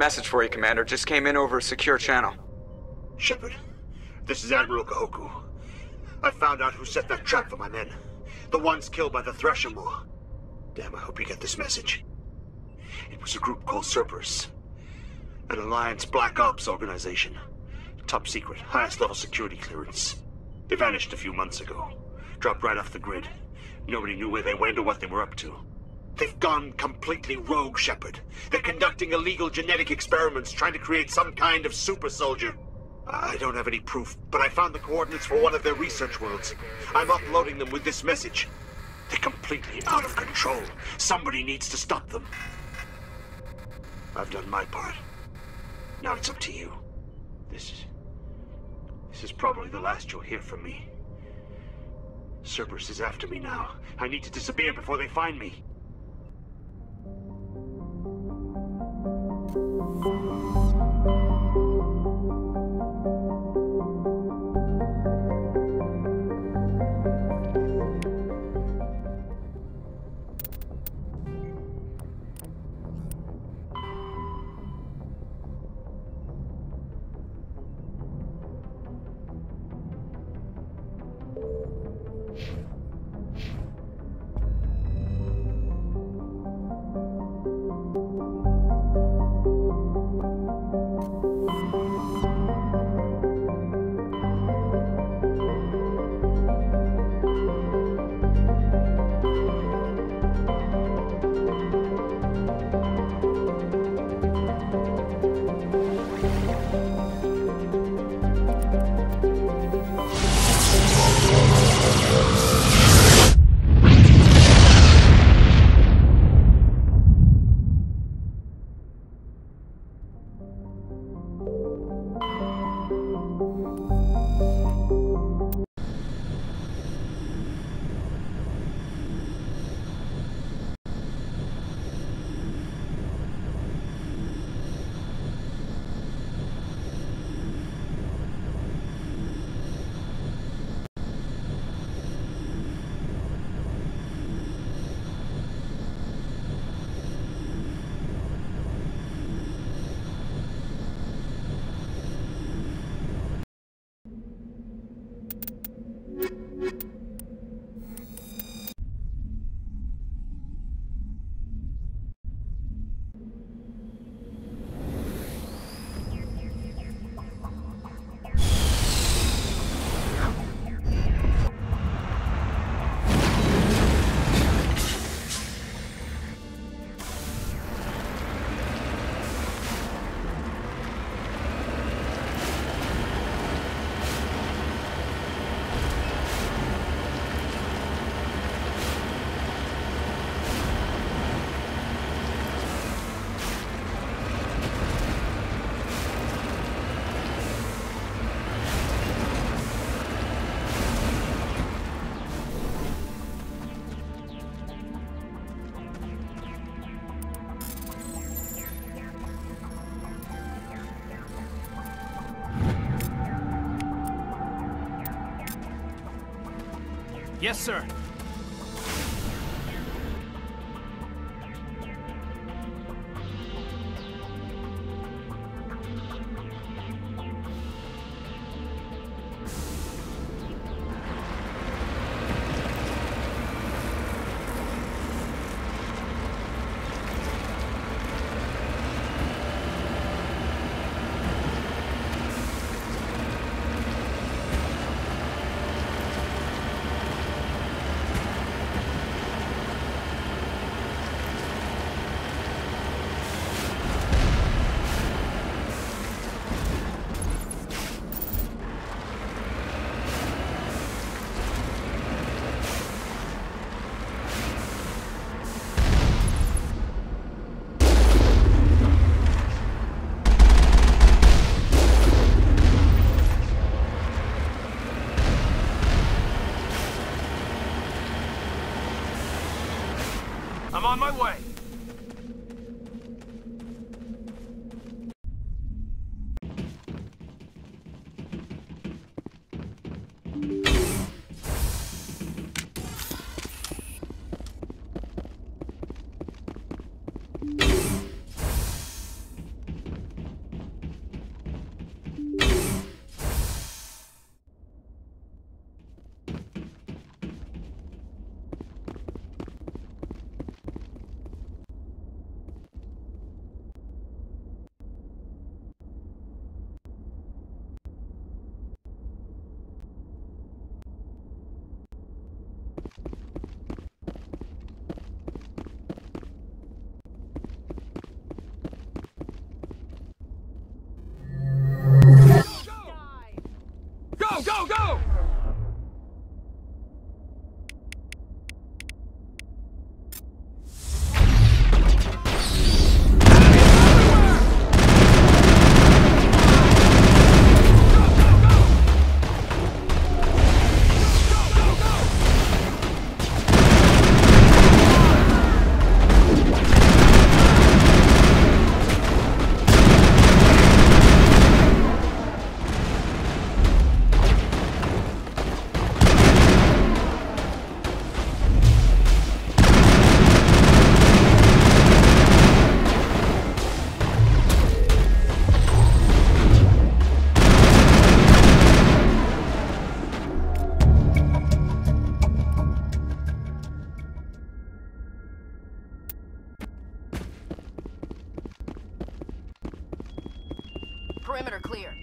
Message for you, Commander. Just came in over a secure channel. Shepard, this is Admiral Kahoku. I found out who set that trap for my men. The ones killed by the Thresher Maw. Damn, I hope you get this message. It was a group called Cerberus. An Alliance Black Ops organization. Top secret, highest level security clearance. They vanished a few months ago. Dropped right off the grid. Nobody knew where they went or what they were up to. They've gone completely rogue, Shepard. They're conducting illegal genetic experiments, trying to create some kind of super soldier. I don't have any proof, but I found the coordinates for one of their research worlds. I'm uploading them with this message. They're completely out of control. Somebody needs to stop them. I've done my part. Now it's up to you. This is probably the last you'll hear from me. Cerberus is after me now. I need to disappear before they find me. Yes, sir. Perimeter clear.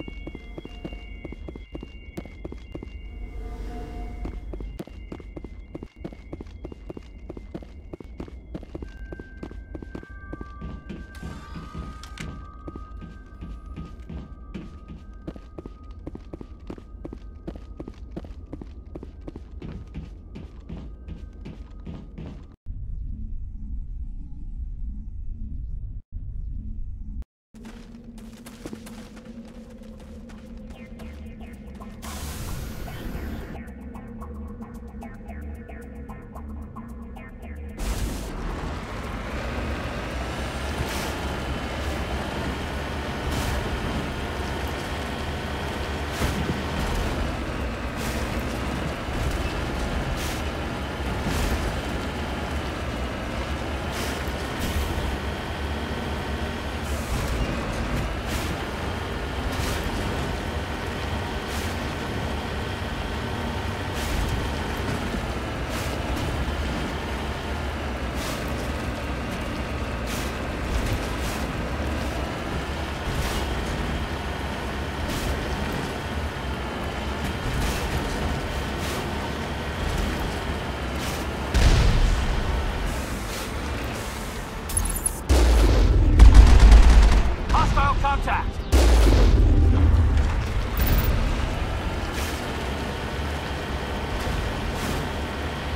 Contact!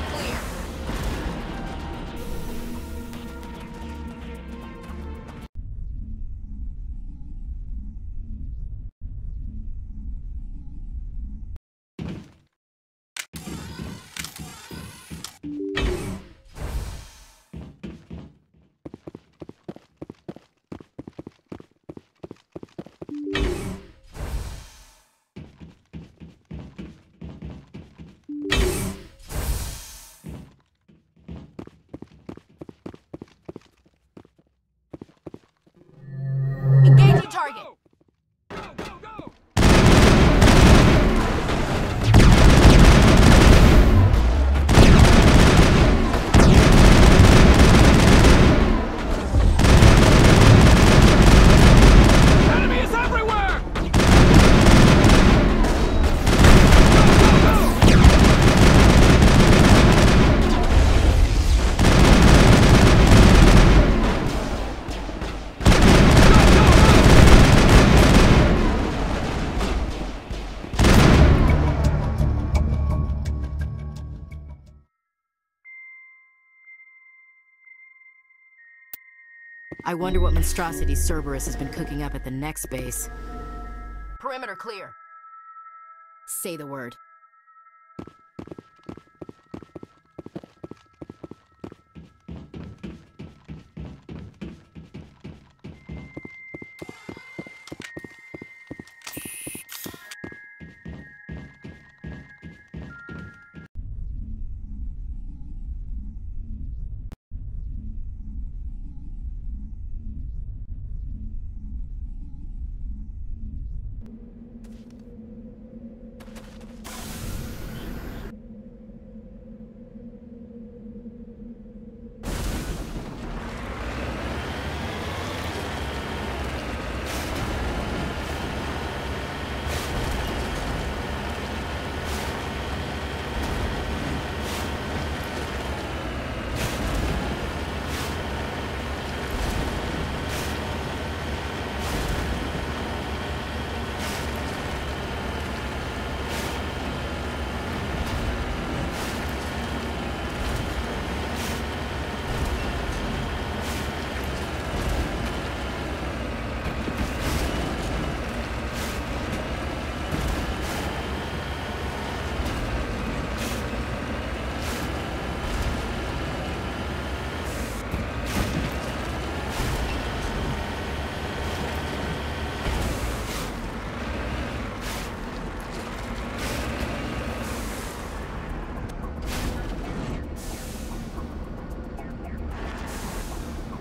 Clear. Engaging target. Enemy is everywhere! I wonder what monstrosity Cerberus has been cooking up at the next base. Perimeter clear. Say the word.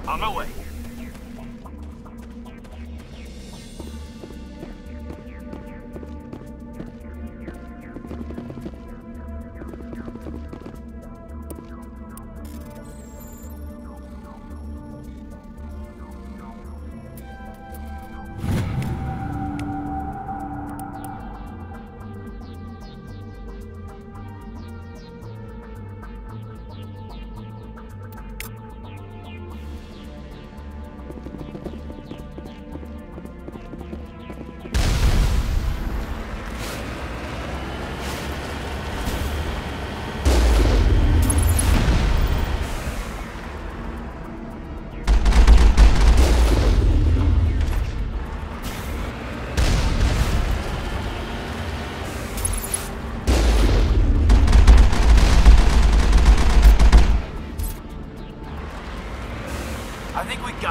On my way.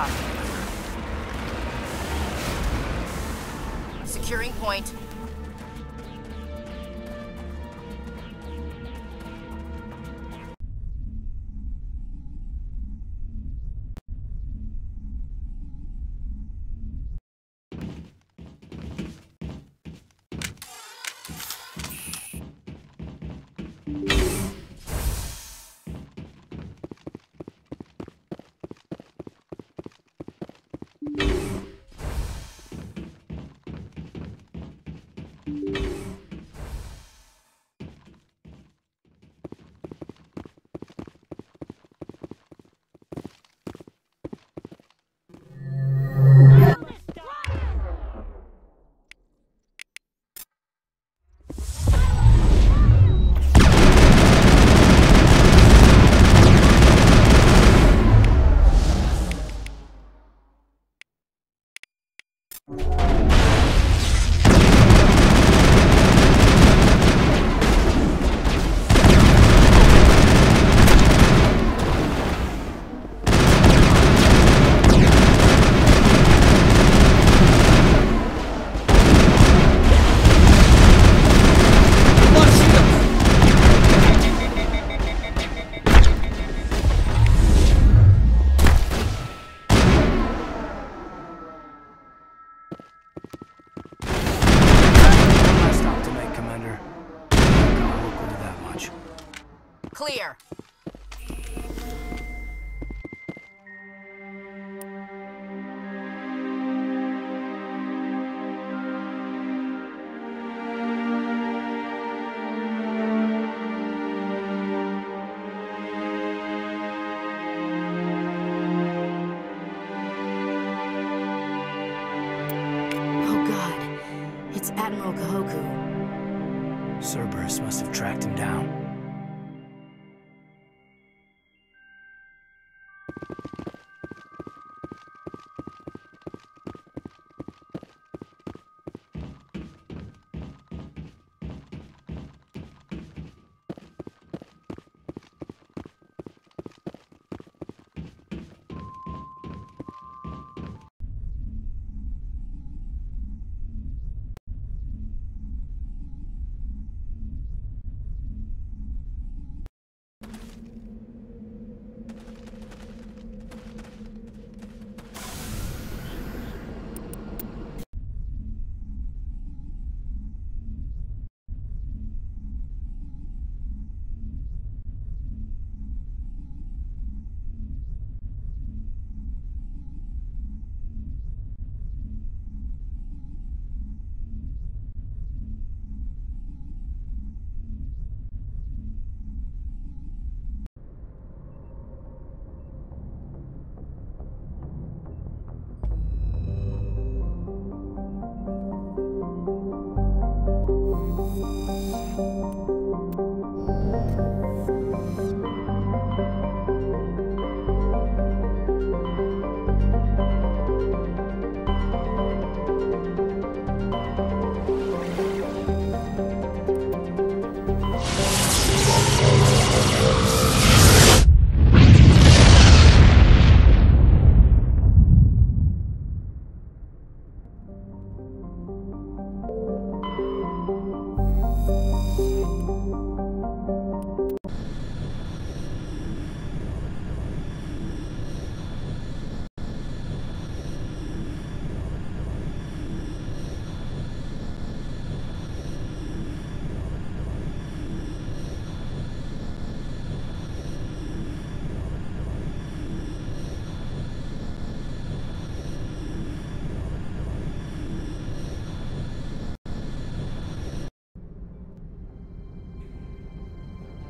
job. Securing point. Clear. Oh God, it's Admiral Kahoku. Cerberus must have tracked him down.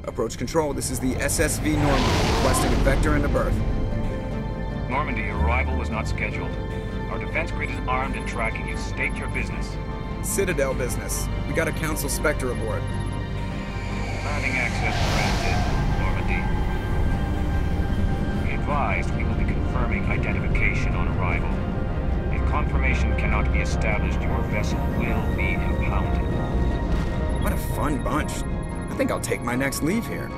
Approach control, this is the SSV Normandy, requesting a vector into berth. Normandy, your arrival was not scheduled. Our defense grid is armed and tracking you. State your business. Citadel business. We got a Council Spectre aboard. Landing access granted, Normandy. Be advised, we will be confirming identification on arrival. If confirmation cannot be established, your vessel will be impounded. What a fun bunch. I think I'll take my next leave here.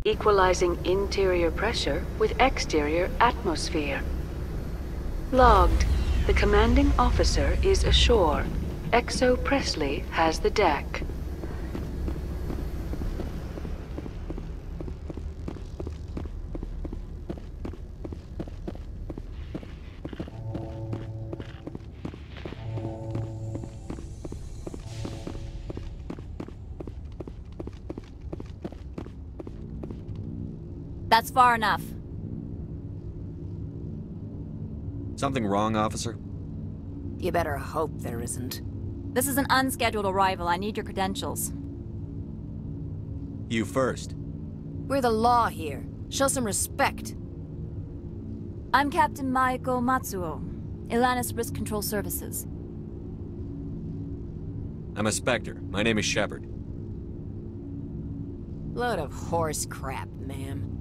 equalizing interior pressure with exterior atmosphere. Logged. The commanding officer is ashore. Exo Presley has the deck. That's far enough. Something wrong, officer? You better hope there isn't. This is an unscheduled arrival. I need your credentials. You first. We're the law here. Show some respect. I'm Captain Maiko Matsuo, Ilanis Risk Control Services. I'm a Spectre. My name is Shepard. Load of horse crap, ma'am.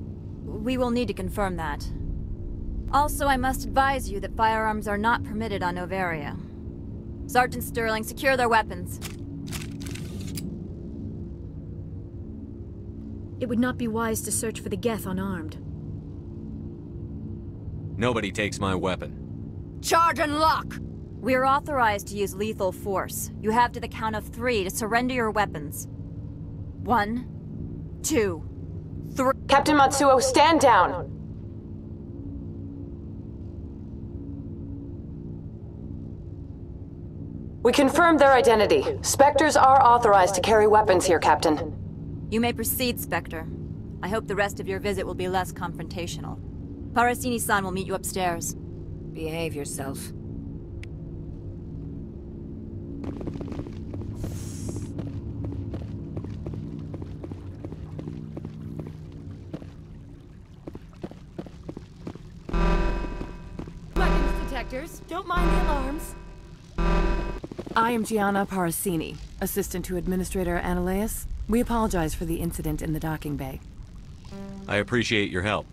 We will need to confirm that. Also, I must advise you that firearms are not permitted on Noveria. Sergeant Sterling, secure their weapons. It would not be wise to search for the Geth unarmed. Nobody takes my weapon. Charge and lock! We are authorized to use lethal force. You have to the count of 3 to surrender your weapons. 1, 2, 3... Captain Matsuo, stand down! We confirmed their identity. Spectres are authorized to carry weapons here, Captain. You may proceed, Spectre. I hope the rest of your visit will be less confrontational. Parasini-san will meet you upstairs. Behave yourself. Weapons detectors. Don't mind the alarms. I am Gianna Parasini, assistant to Administrator Ananias. We apologize for the incident in the docking bay. I appreciate your help.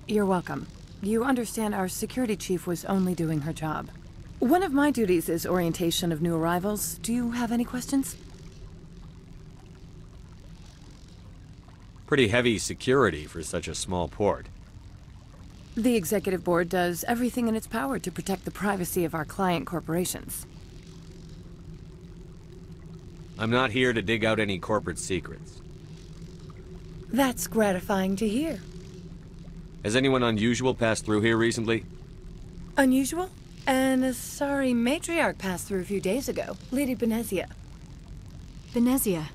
You're welcome. You understand our security chief was only doing her job. One of my duties is orientation of new arrivals. Do you have any questions? Pretty heavy security for such a small port. The Executive Board does everything in its power to protect the privacy of our client corporations. I'm not here to dig out any corporate secrets. That's gratifying to hear. Has anyone unusual passed through here recently? Unusual? And a sorry matriarch passed through a few days ago. Lady Benezia. Benezia.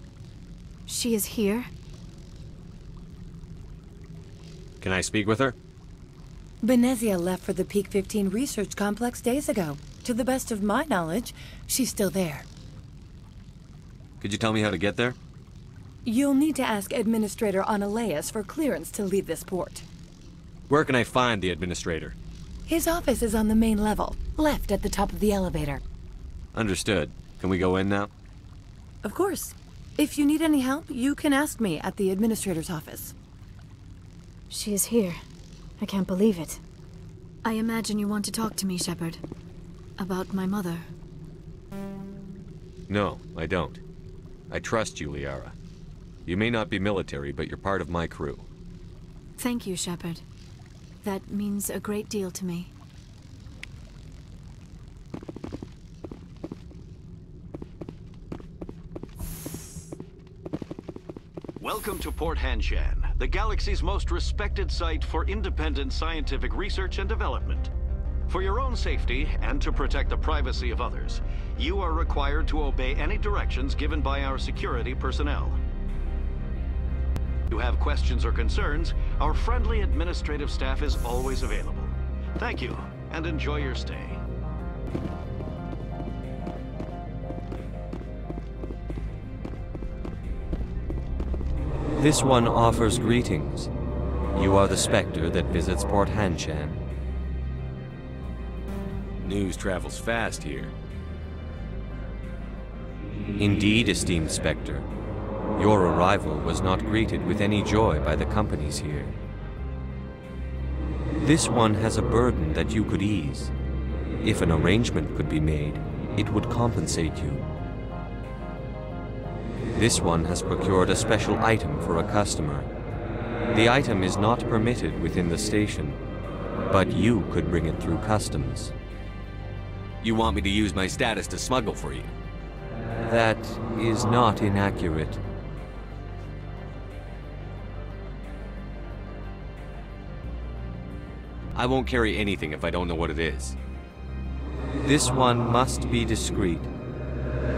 She is here? Can I speak with her? Benezia left for the Peak 15 research complex days ago. To the best of my knowledge, she's still there. Could you tell me how to get there? You'll need to ask Administrator Ananias for clearance to leave this port. Where can I find the Administrator? His office is on the main level, left at the top of the elevator. Understood. Can we go in now? Of course. If you need any help, you can ask me at the Administrator's office. She is here. I can't believe it. I imagine you want to talk to me, Shepard. About my mother. No, I don't. I trust you, Liara. You may not be military, but you're part of my crew. Thank you, Shepard. That means a great deal to me. Welcome to Port Hanshan, the galaxy's most respected site for independent scientific research and development. For your own safety, and to protect the privacy of others, you are required to obey any directions given by our security personnel. If you have questions or concerns, our friendly administrative staff is always available. Thank you, and enjoy your stay. This one offers greetings. You are the Spectre that visits Port Hanshan. News travels fast here. Indeed, esteemed Spectre. Your arrival was not greeted with any joy by the companies here. This one has a burden that you could ease. If an arrangement could be made, it would compensate you. This one has procured a special item for a customer. The item is not permitted within the station, but you could bring it through customs. You want me to use my status to smuggle for you? That is not inaccurate. I won't carry anything if I don't know what it is. This one must be discreet.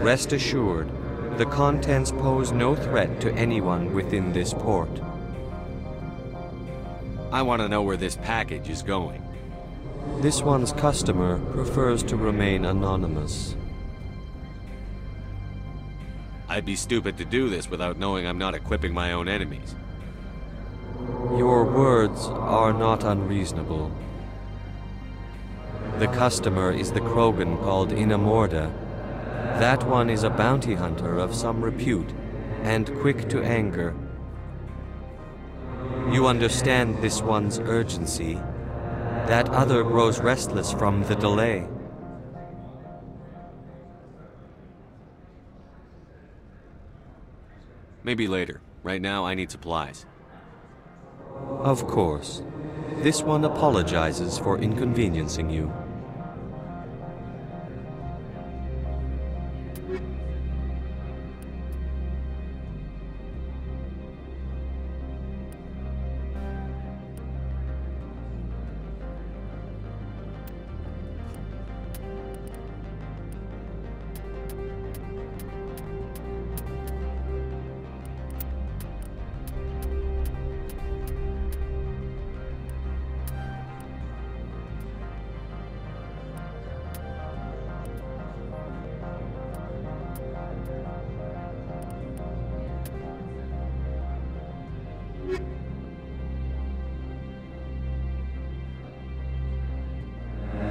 Rest assured, the contents pose no threat to anyone within this port. I want to know where this package is going. This one's customer prefers to remain anonymous. I'd be stupid to do this without knowing I'm not equipping my own enemies. Your words are not unreasonable. The customer is the Krogan called Inamorda. That one is a bounty hunter of some repute, and quick to anger. You understand this one's urgency. That other grows restless from the delay. Maybe later. Right now, I need supplies. Of course. This one apologizes for inconveniencing you.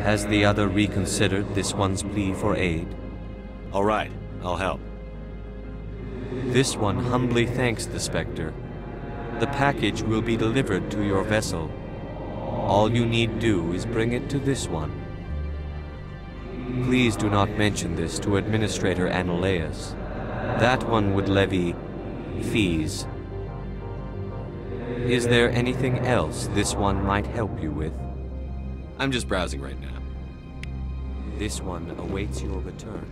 Has the other reconsidered this one's plea for aid? All right, I'll help. This one humbly thanks the Spectre. The package will be delivered to your vessel. All you need do is bring it to this one. Please do not mention this to Administrator Analeus. That one would levy fees. Is there anything else this one might help you with? I'm just browsing right now. This one awaits your return.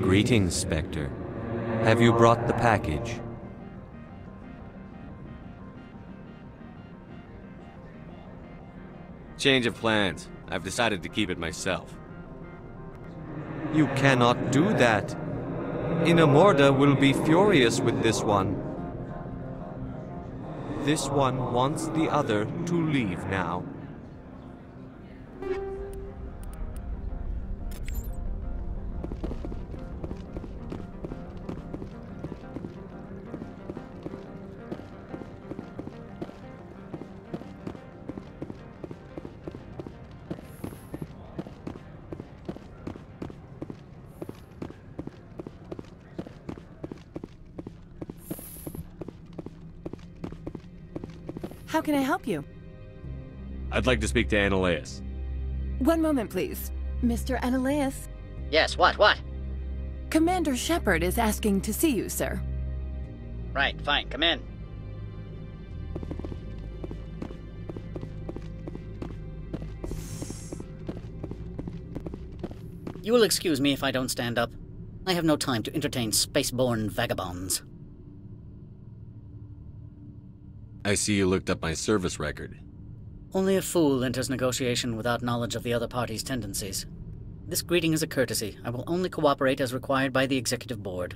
Greetings, Spectre. Have you brought the package? Change of plans. I've decided to keep it myself. You cannot do that. Inamorda will be furious with this one. This one wants the other to leave now. How can I help you? I'd like to speak to Annaleus. One moment, please. Mr. Annaleus? Yes, what? Commander Shepard is asking to see you, sir. Right, fine, come in. You will excuse me if I don't stand up. I have no time to entertain spaceborne vagabonds. I see you looked up my service record. Only a fool enters negotiation without knowledge of the other party's tendencies. This greeting is a courtesy. I will only cooperate as required by the Executive Board.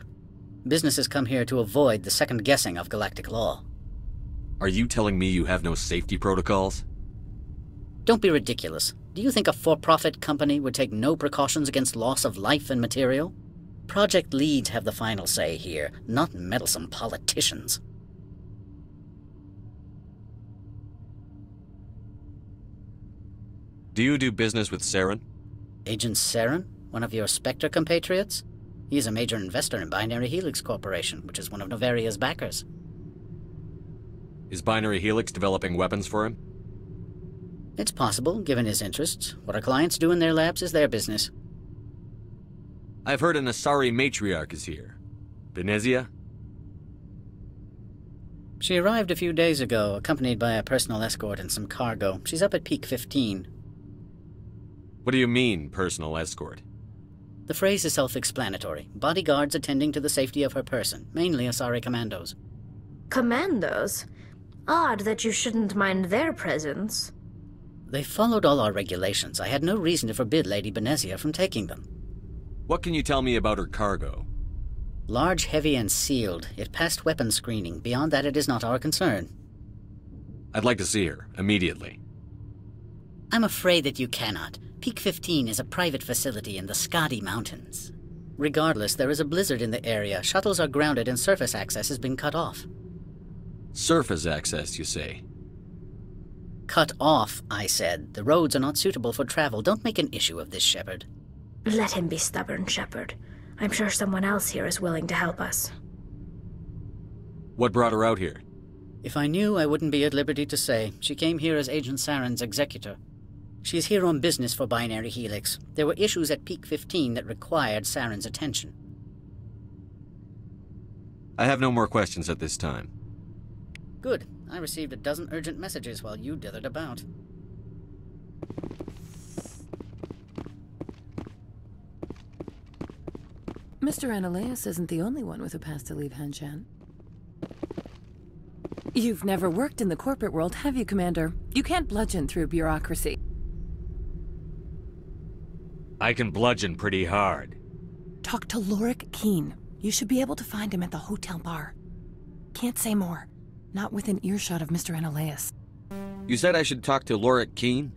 Businesses come here to avoid the second guessing of galactic law. Are you telling me you have no safety protocols? Don't be ridiculous. Do you think a for-profit company would take no precautions against loss of life and material? Project leads have the final say here, not meddlesome politicians. Do you do business with Saren? Agent Saren? One of your Spectre compatriots? He is a major investor in Binary Helix Corporation, which is one of Noveria's backers. Is Binary Helix developing weapons for him? It's possible, given his interests. What our clients do in their labs is their business. I've heard an Asari matriarch is here. Benezia? She arrived a few days ago, accompanied by a personal escort and some cargo. She's up at Peak 15. What do you mean, personal escort? The phrase is self-explanatory. Bodyguards attending to the safety of her person, mainly Asari commandos. Commandos? Odd that you shouldn't mind their presence. They followed all our regulations. I had no reason to forbid Lady Benezia from taking them. What can you tell me about her cargo? Large, heavy, and sealed. It passed weapons screening. Beyond that, it is not our concern. I'd like to see her, immediately. I'm afraid that you cannot. Peak 15 is a private facility in the Skadi Mountains. Regardless, there is a blizzard in the area. Shuttles are grounded and surface access has been cut off. Surface access, you say? Cut off, I said. The roads are not suitable for travel. Don't make an issue of this, Shepard. Let him be stubborn, Shepard. I'm sure someone else here is willing to help us. What brought her out here? If I knew, I wouldn't be at liberty to say. She came here as Agent Saren's executor. She's here on business for Binary Helix. There were issues at Peak 15 that required Saren's attention. I have no more questions at this time. Good. I received a dozen urgent messages while you dithered about. Mr. Annaleus isn't the only one with a pass to leave Hanshan. You've never worked in the corporate world, have you, Commander? You can't bludgeon through bureaucracy. I can bludgeon pretty hard. Talk to Lorik Keen. You should be able to find him at the hotel bar. Can't say more. Not within earshot of Mr. Annaleus. You said I should talk to Lorik Keen?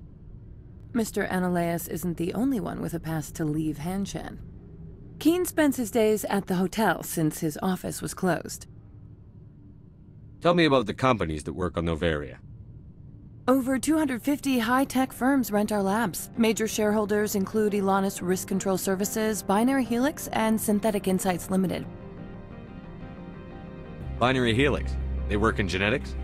Mr. Annaleus isn't the only one with a pass to leave Hanshan. Keen spends his days at the hotel since his office was closed. Tell me about the companies that work on Noveria. Over 250 high-tech firms rent our labs. Major shareholders include Elanis Risk Control Services, Binary Helix, and Synthetic Insights Limited. Binary Helix? They work in genetics?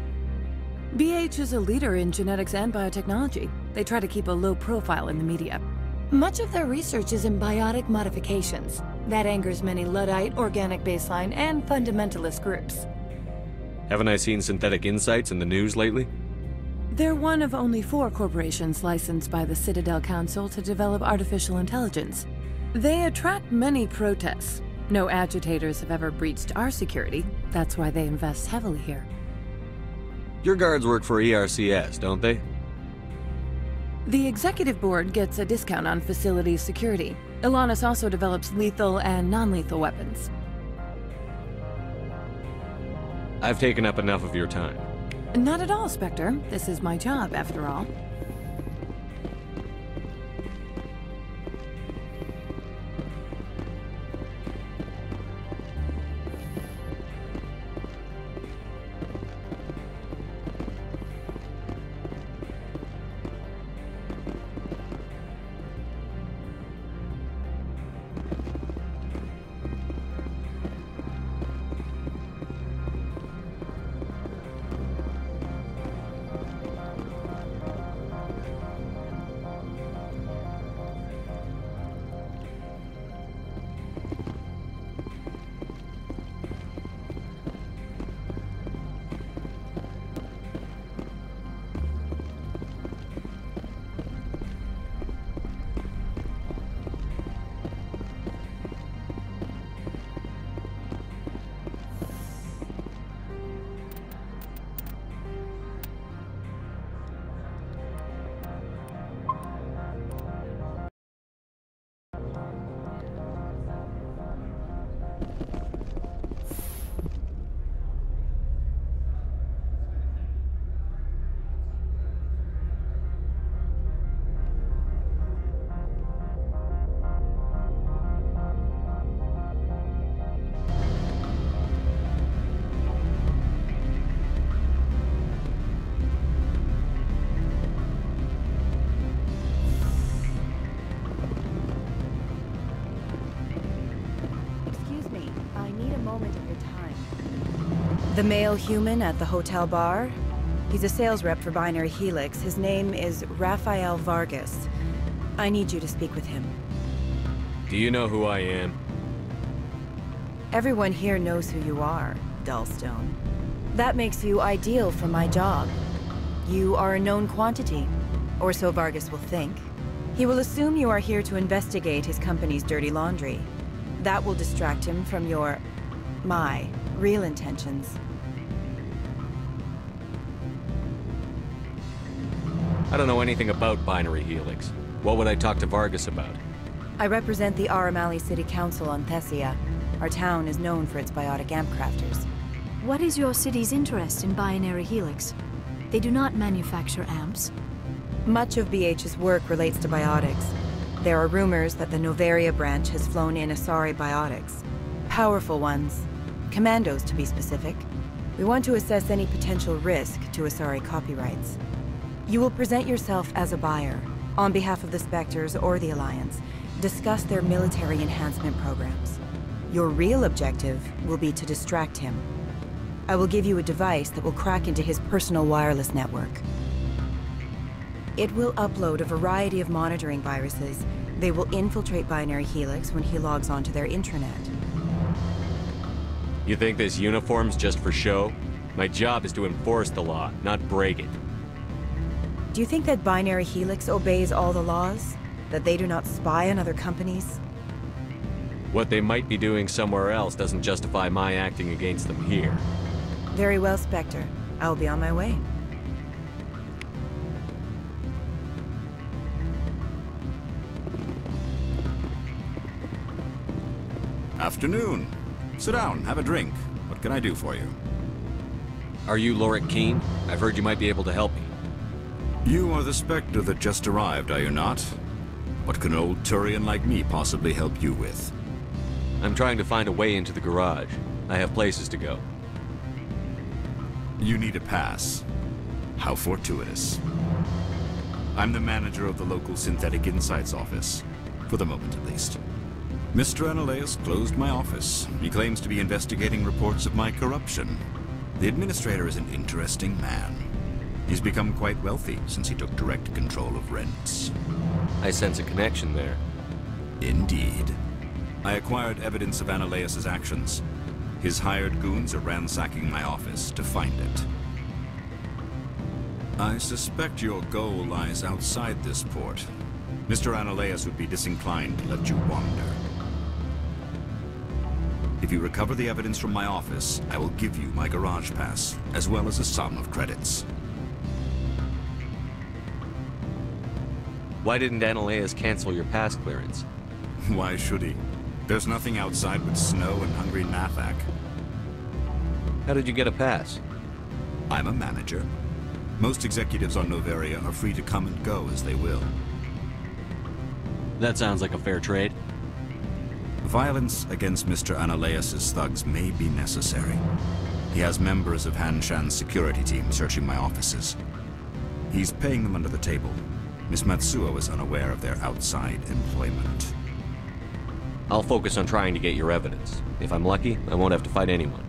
BH is a leader in genetics and biotechnology. They try to keep a low profile in the media. Much of their research is in biotic modifications. That angers many Luddite, organic baseline, and fundamentalist groups. Haven't I seen Synthetic Insights in the news lately? They're one of only 4 corporations licensed by the Citadel Council to develop artificial intelligence. They attract many protests. No agitators have ever breached our security. That's why they invest heavily here. Your guards work for ERCS, don't they? The executive board gets a discount on facility security. Ilanis also develops lethal and non-lethal weapons. I've taken up enough of your time. Not at all, Spectre. This is my job, after all. The male human at the hotel bar? He's a sales rep for Binary Helix. His name is Rafael Vargas. I need you to speak with him. Do you know who I am? Everyone here knows who you are, Dullstone. That makes you ideal for my job. You are a known quantity, or so Vargas will think. He will assume you are here to investigate his company's dirty laundry. That will distract him from my real intentions. I don't know anything about Binary Helix. What would I talk to Vargas about? I represent the Aramali City Council on Thessia. Our town is known for its biotic amp crafters. What is your city's interest in Binary Helix? They do not manufacture amps. Much of BH's work relates to biotics. There are rumors that the Noveria branch has flown in Asari biotics. Powerful ones. Commandos, to be specific. We want to assess any potential risk to Asari copyrights. You will present yourself as a buyer, on behalf of the Spectres or the Alliance. Discuss their military enhancement programs. Your real objective will be to distract him. I will give you a device that will crack into his personal wireless network. It will upload a variety of monitoring viruses. They will infiltrate Binary Helix when he logs onto their intranet. You think this uniform's just for show? My job is to enforce the law, not break it. Do you think that Binary Helix obeys all the laws? That they do not spy on other companies? What they might be doing somewhere else doesn't justify my acting against them here. Very well, Spectre. I will be on my way. Afternoon. Sit down, have a drink. What can I do for you? Are you Lorik Keen? I've heard you might be able to help me. You are the Spectre that just arrived, are you not? What can an old Turian like me possibly help you with? I'm trying to find a way into the garage. I have places to go. You need a pass. How fortuitous. I'm the manager of the local Synthetic Insights office. For the moment, at least. Mr. Analeus closed my office. He claims to be investigating reports of my corruption. The administrator is an interesting man. He's become quite wealthy since he took direct control of rents. I sense a connection there. Indeed. I acquired evidence of Analeus' actions. His hired goons are ransacking my office to find it. I suspect your goal lies outside this port. Mr. Analeus would be disinclined to let you wander. If you recover the evidence from my office, I will give you my garage pass, as well as a sum of credits. Why didn't Analeas cancel your pass clearance? Why should he? There's nothing outside but snow and hungry Nathak. How did you get a pass? I'm a manager. Most executives on Noveria are free to come and go as they will. That sounds like a fair trade. Violence against Mr. Analeas' thugs may be necessary. He has members of Han Shan's security team searching my offices. He's paying them under the table. Miss Matsuo is unaware of their outside employment. I'll focus on trying to get your evidence. If I'm lucky, I won't have to fight anyone.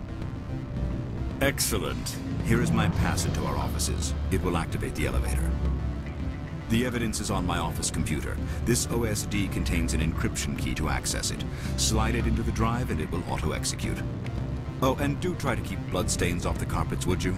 Excellent. Here is my pass into our offices. It will activate the elevator. The evidence is on my office computer. This OSD contains an encryption key to access it. Slide it into the drive and it will auto-execute. Oh, and do try to keep bloodstains off the carpets, would you?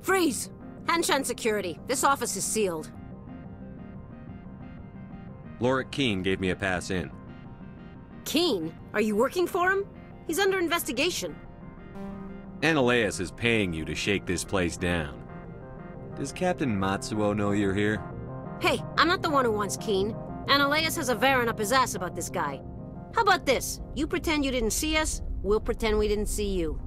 Freeze! Hanshan Security. This office is sealed. Lorik Keen gave me a pass in. Keen? Are you working for him? He's under investigation. Analeas is paying you to shake this place down. Does Captain Matsuo know you're here? Hey, I'm not the one who wants Keen. Analeas has a Varen up his ass about this guy. How about this? You pretend you didn't see us, we'll pretend we didn't see you.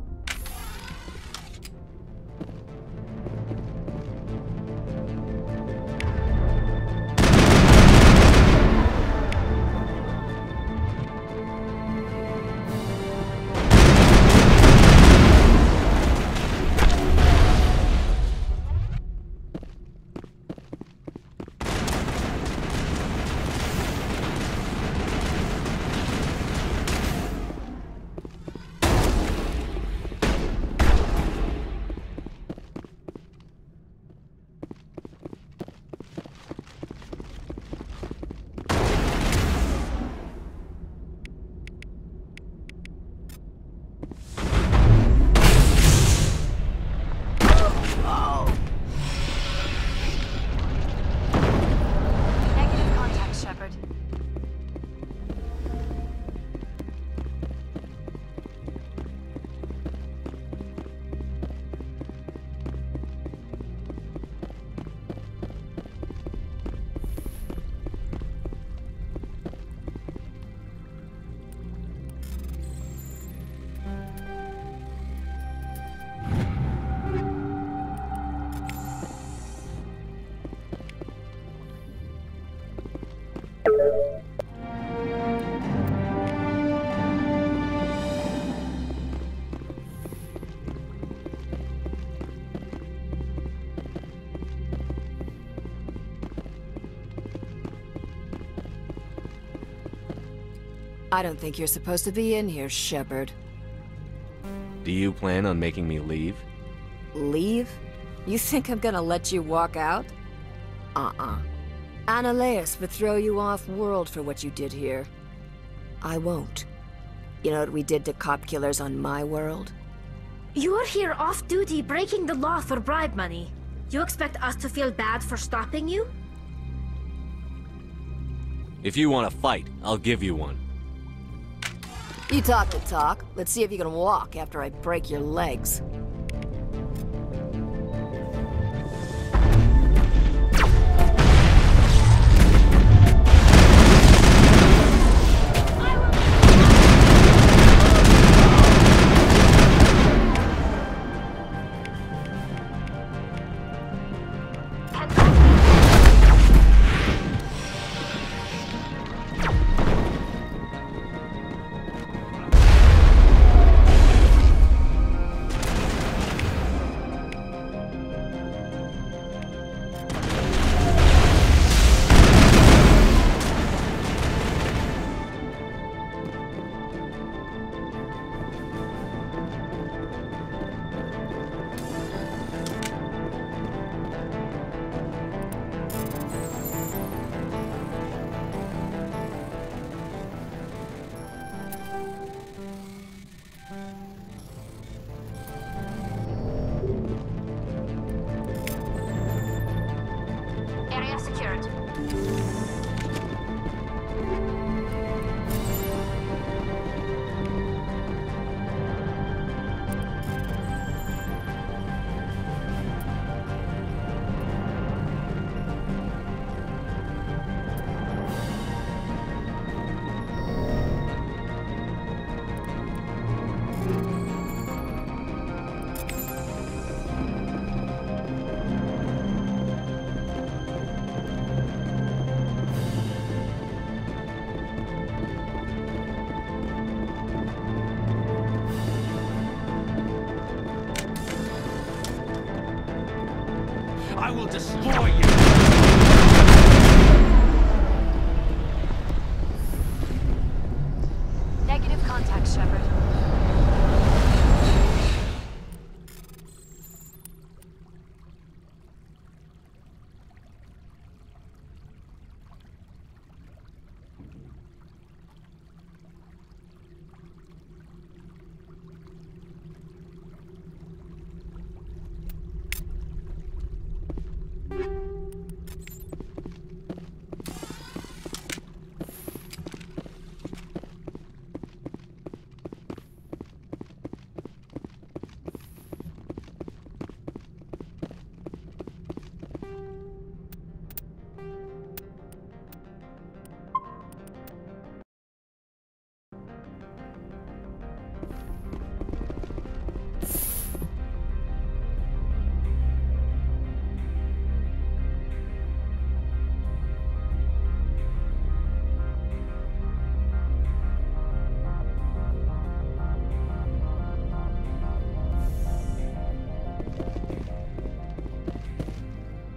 I don't think you're supposed to be in here, Shepard. Do you plan on making me leave? Leave? You think I'm gonna let you walk out? Analeas would throw you off-world for what you did here. I won't. You know what we did to cop killers on my world? You're here off-duty breaking the law for bribe money. You expect us to feel bad for stopping you? If you want to fight, I'll give you one. You talk the talk. Let's see if you can walk after I break your legs. Area secured. I will destroy you! Negative contact, Shepard.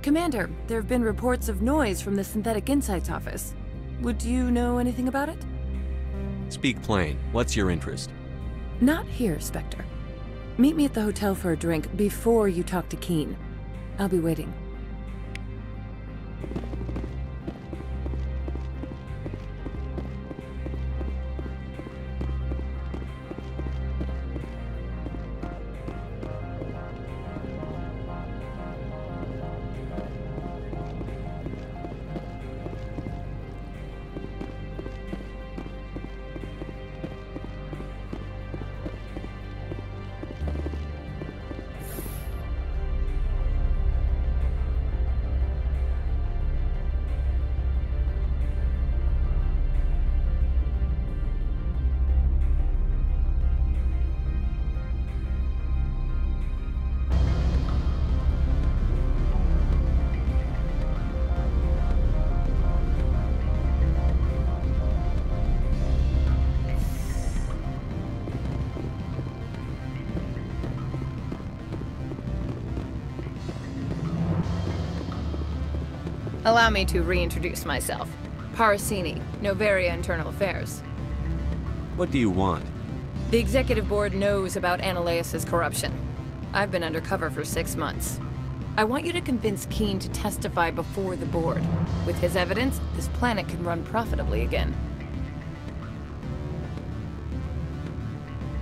Commander, there have been reports of noise from the Synthetic Insights office. Would you know anything about it? Speak plain. What's your interest? Not here, Spectre. Meet me at the hotel for a drink before you talk to Keen. I'll be waiting. Allow me to reintroduce myself. Parasini, Noveria Internal Affairs. What do you want? The Executive Board knows about Ananias' corruption. I've been undercover for 6 months. I want you to convince Keen to testify before the Board. With his evidence, this planet can run profitably again.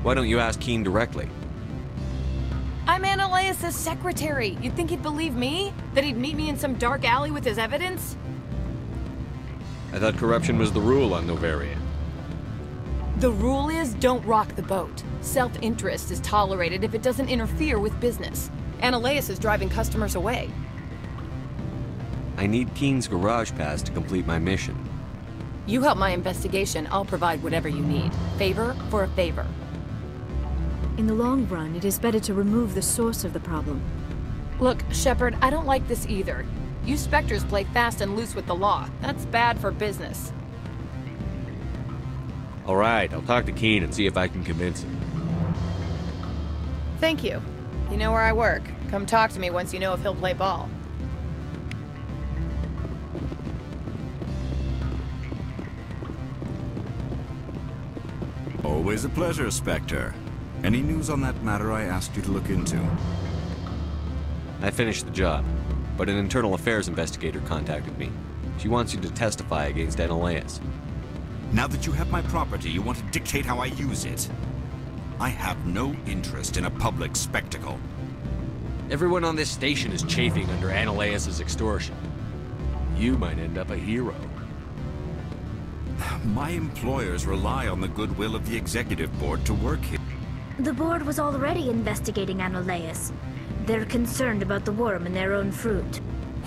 Why don't you ask Keen directly? I'm Ananias. Analaeus' secretary. You'd think he'd believe me? That he'd meet me in some dark alley with his evidence? I thought corruption was the rule on Noveria. The rule is don't rock the boat. Self-interest is tolerated if it doesn't interfere with business. Analaeus is driving customers away. I need Keen's garage pass to complete my mission. You help my investigation, I'll provide whatever you need. Favor for a favor. In the long run, it is better to remove the source of the problem. Look, Shepard, I don't like this either. You Spectres play fast and loose with the law. That's bad for business. Alright, I'll talk to Keen and see if I can convince him. Thank you. You know where I work. Come talk to me once you know if he'll play ball. Always a pleasure, Spectre. Any news on that matter I asked you to look into? I finished the job, but an internal affairs investigator contacted me. She wants you to testify against Analaeus. Now that you have my property, you want to dictate how I use it? I have no interest in a public spectacle. Everyone on this station is chafing under Analaeus' extortion. You might end up a hero. My employers rely on the goodwill of the executive board to work here. The board was already investigating Analaeus. They're concerned about the worm in their own fruit.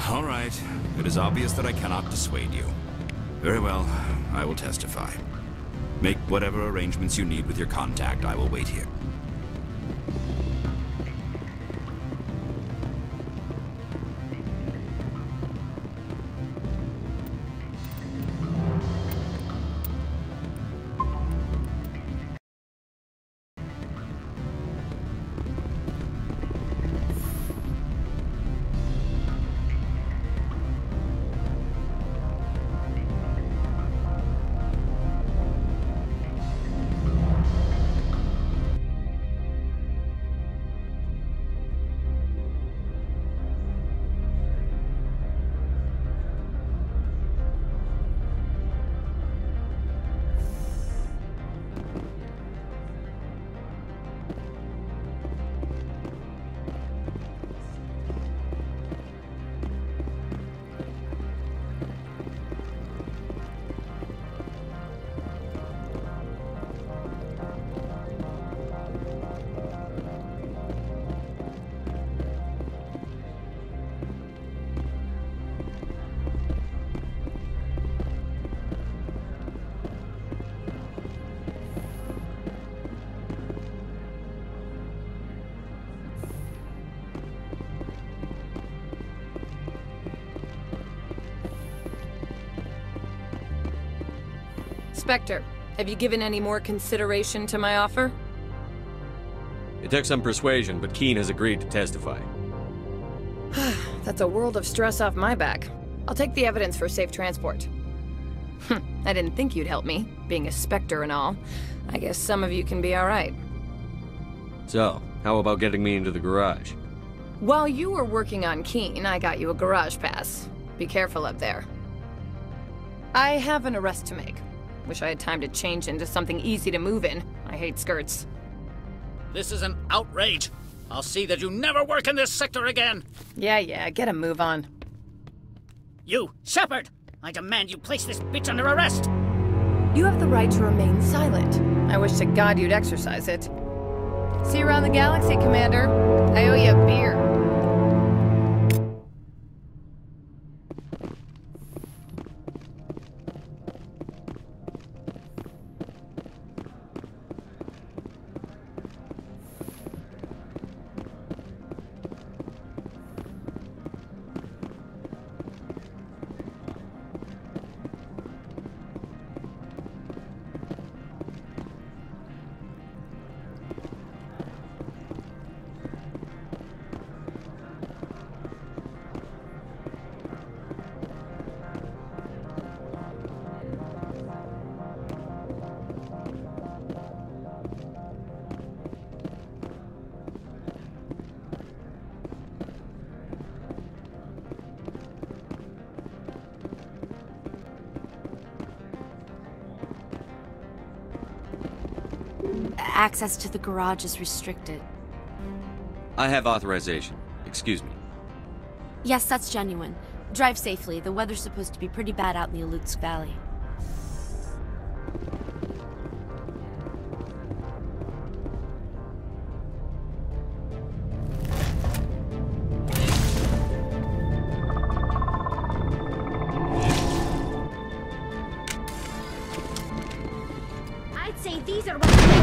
All right. It is obvious that I cannot dissuade you. Very well. I will testify. Make whatever arrangements you need with your contact. I will wait here. Spectre, have you given any more consideration to my offer? It took some persuasion, but Keen has agreed to testify. That's a world of stress off my back. I'll take the evidence for safe transport. I didn't think you'd help me, being a Spectre and all. I guess some of you can be alright. So, how about getting me into the garage? While you were working on Keen, I got you a garage pass. Be careful up there. I have an arrest to make. Wish I had time to change into something easy to move in. I hate skirts. This is an outrage. I'll see that you never work in this sector again. Yeah, get a move on. You, Shepard! I demand you place this bitch under arrest! You have the right to remain silent. I wish to God you'd exercise it. See you around the galaxy, Commander. I owe you a beer. Access to the garage is restricted. I have authorization. Excuse me. Yes, that's genuine. Drive safely. The weather's supposed to be pretty bad out in the Alutsk Valley. I'd say these are what